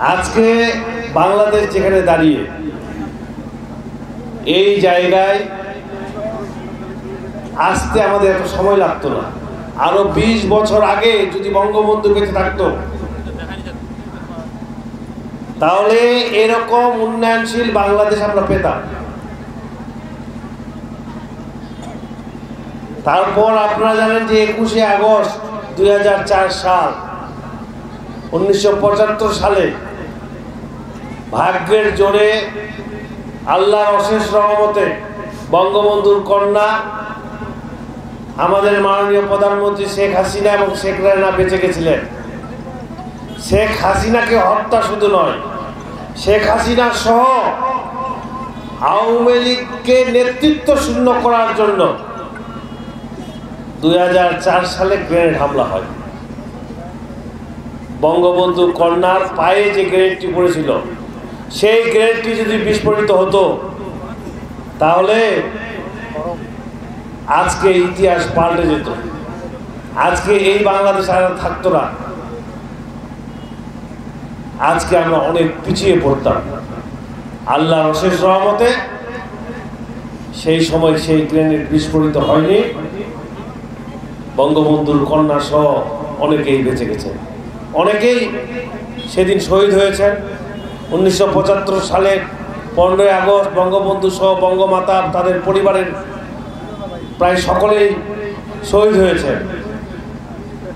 আজকে বাংলাদেশ যেখানে দাঁড়িয়ে এই জায়গায় আসতে আমাদের এত সময় লাগতো না। আরো 20 বছর আগে যদি বঙ্গবন্ধু বেঁচে থাকতো তাহলে এরকম উন্নয়নশীল বাংলাদেশ আমরা পেতাম। তারপর আপনারা জানেন যে 21শে আগস্ট 2004 সাল 1975 সালে ভাগ্যের জোরে আল্লাহর অশেষ রহমতে বঙ্গবন্ধুর কন্যা আমাদের মাননীয় প্রধানমন্ত্রী শেখ হাসিনা এবং শেখ রেহানা বেঁচে গেছিলেন। শেখ হাসিনাকে হত্যা শুধু নয়, শেখ হাসিনা সহ আওয়ামী লীগকে নেতৃত্ব শূন্য করার জন্য 2004 সালে গ্রেনেড হামলা হয়। বঙ্গবন্ধু কন্যার পায়ে যে গ্রেনেডটি পড়েছিল সেই গ্রেনেডটি যদি বিস্ফোরিত হতো তাহলে আজকে ইতিহাস পাল্টে যেত। আজকে এই বাংলাদেশ আর থাকতো না। আজকে আমরা অনেক পিছিয়ে পড়তাম। আল্লাহর অশেষ রহমতে সেই সময় সেই গ্রেনেড বিস্ফোরিত হয়নি। বঙ্গবন্ধুর কন্যা সহ অনেকেই বেঁচে গেছেন, অনেকেই সেদিন শহীদ হয়েছেন। 1975 সালে 15ই আগস্ট বঙ্গবন্ধু সহ বঙ্গমাতা তাদের পরিবারের প্রায় সকলেই শহীদ হয়েছেন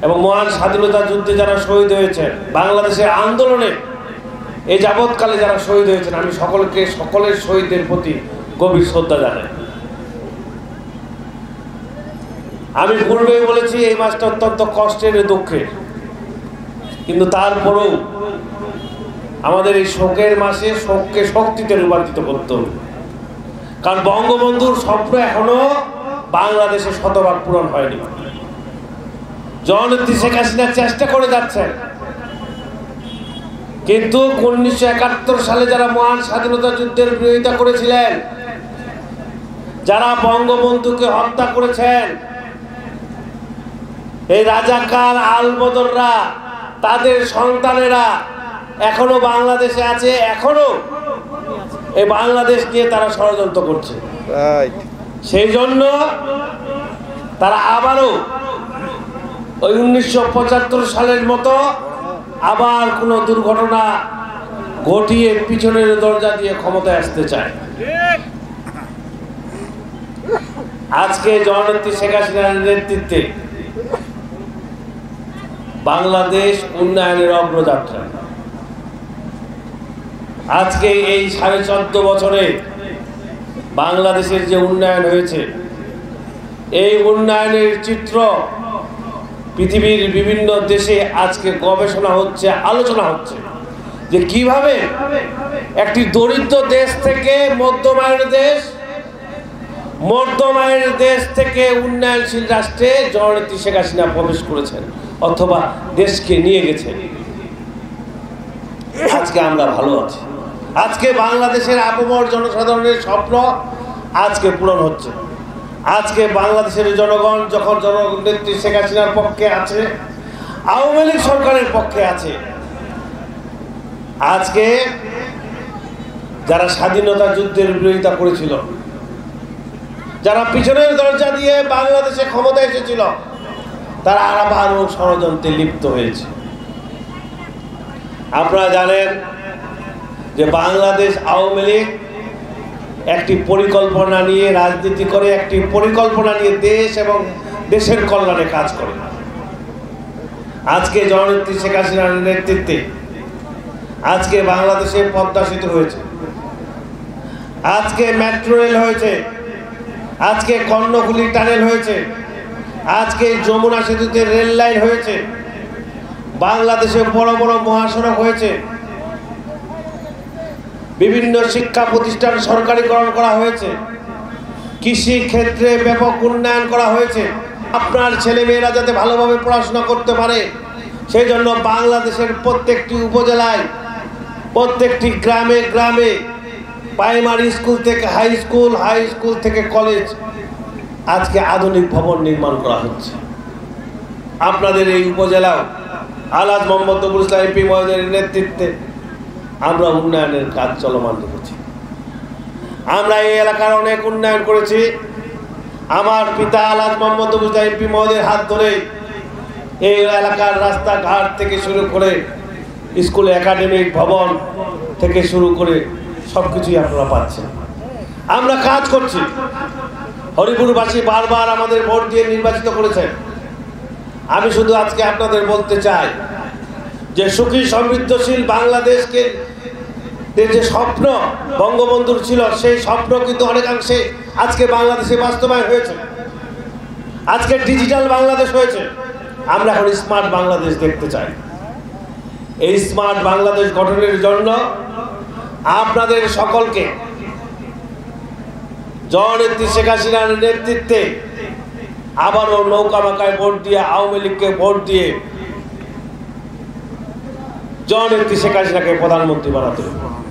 এবং মহান স্বাধীনতা যুদ্ধে যারা শহীদ হয়েছেন, বাংলাদেশের আন্দোলনে এই যাবৎকালে যারা শহীদ হয়েছেন, আমি সকলের শহীদদের প্রতি গভীর শ্রদ্ধা জানাই। আমি পূর্বেই বলেছি এই মাসটা অত্যন্ত কষ্টের দুঃখের, কিন্তু তারপরেও আমাদের এই শোকের মাসে শোককে শক্তিতে রূপান্তরিত করতে হবে। কারণ বঙ্গবন্ধুর স্বপ্ন এখনো বাংলাদেশে শতভাগ পূরণ হয়নি। জননেত্রী শেখ হাসিনা চেষ্টা করে যাচ্ছেন, কিন্তু 1971 সালে যারা মহান স্বাধীনতা যুদ্ধের বিরোধিতা করেছিলেন, যারা বঙ্গবন্ধুকে হত্যা করেছেন, এই রাজাকার আলবদররা তাদের সন্তানেরা এখনো বাংলাদেশে আছে, এখনো এই বাংলাদেশ নিয়ে তারা ষড়যন্ত্র করছে। সেই জন্য তারা আবারও ওই 1975 সালের মতো আবার কোনো দুর্ঘটনা ঘটিয়ে পিছনের দরজা দিয়ে ক্ষমতায় আসতে চায়। আজকে জননেত্রী শেখ হাসিনার নেতৃত্বে বাংলাদেশ উন্নয়নের অগ্রযাত্রা। আজকে এই 14.5 বছরে বাংলাদেশের যে উন্নয়ন হয়েছে, এই উন্নয়নের চিত্র পৃথিবীর বিভিন্ন দেশে আজকে গবেষণা হচ্ছে, আলোচনা হচ্ছে যে কিভাবে একটি দরিদ্র দেশ থেকে মধ্যমায়ের দেশ থেকে উন্নয়নশীল রাষ্ট্রে জননেত্রী শেখ হাসিনা প্রবেশ করেছেন অথবা দেশকে নিয়ে গেছেন। আজকে আমরা ভালো আছি। আজকে বাংলাদেশের আপামর জনসাধারণের স্বপ্ন আজকে পূরণ হচ্ছে। আজকে বাংলাদেশের জনগণ যখন জননেত্রী শেখ হাসিনার পক্ষে আছে, আওয়ামী লীগ সরকারের পক্ষে আছে, আজকে যারা স্বাধীনতা যুদ্ধের বিরোধিতা করেছিল, যারা পিছনের দরজা দিয়ে বাংলাদেশে ক্ষমতা এসেছিল, তারা আরো ষড়যন্ত্রে লিপ্ত হয়েছে। আপনারা জানেন যে বাংলাদেশ আওয়ামী লীগ একটি পরিকল্পনা নিয়ে রাজনীতি করে, একটি পরিকল্পনা নিয়ে দেশ এবং দেশের কল্যাণে কাজ করে। আজকে জননেত্রী শেখ হাসিনার নেতৃত্বে আজকে বাংলাদেশে পদ্মা সেতু হয়েছে, আজকে মেট্রো রেল হয়েছে, আজকে কর্ণফুলী টানেল হয়েছে, আজকে যমুনা সেতুতে রেল লাইন হয়েছে, বাংলাদেশে বড় বড় মহাসড়ক হয়েছে, বিভিন্ন শিক্ষা প্রতিষ্ঠান সরকারিকরণ করা হয়েছে, কৃষি ক্ষেত্রে ব্যাপক উন্নয়ন করা হয়েছে। আপনার ছেলে মেয়েরা যাতে ভালোভাবে পড়াশোনা করতে পারে সেই জন্য বাংলাদেশের প্রত্যেকটি উপজেলায়, প্রত্যেকটি গ্রামে গ্রামে প্রাইমারি স্কুল থেকে হাই স্কুল থেকে কলেজ আজকে আধুনিক ভবন নির্মাণ করা হচ্ছে। আপনাদের এই উপজেলাও আলহাজ মোহাম্মদ নবুল ইসলাম এমপি মহোদয়ের নেতৃত্বে আমরা উন্নয়নের কাজ চলমান রেখেছি। আমরা এই এলাকার অনেক উন্নয়ন করেছি। আমার পিতা আলহাজ মোহাম্মদ মুজা এমপি মহোদয়ের হাত ধরে এই এলাকার রাস্তাঘাট থেকে শুরু করে স্কুল একাডেমিক ভবন থেকে শুরু করে সবকিছুই আপনারা পাচ্ছেন। আমরা কাজ করছি। হরিপুরবাসী বারবার আমাদের ভোট দিয়ে নির্বাচিত করেছেন। আমি শুধু আজকে আপনাদের বলতে চাই যে সুখী সমৃদ্ধশীল বাংলাদেশকে যে স্বপ্ন বঙ্গবন্ধুর ছিল, সেই স্বপ্ন কিন্তু অনেকাংশে আজকে বাংলাদেশে বাস্তবায়ন হয়েছে। আজকে ডিজিটাল বাংলাদেশ হয়েছে। আমরা এখন স্মার্ট বাংলাদেশ দেখতে চাই। এই স্মার্ট বাংলাদেশ গঠনের জন্য আপনাদের সকলকে জননেত্রী শেখ হাসিনার নেতৃত্বে আবারও নৌকা মার্কায় ভোট দিয়ে, আওয়ামী লীগকে ভোট দিয়ে জননেত্রী শেখ হাসিনাকে প্রধানমন্ত্রী বানাতে হবে।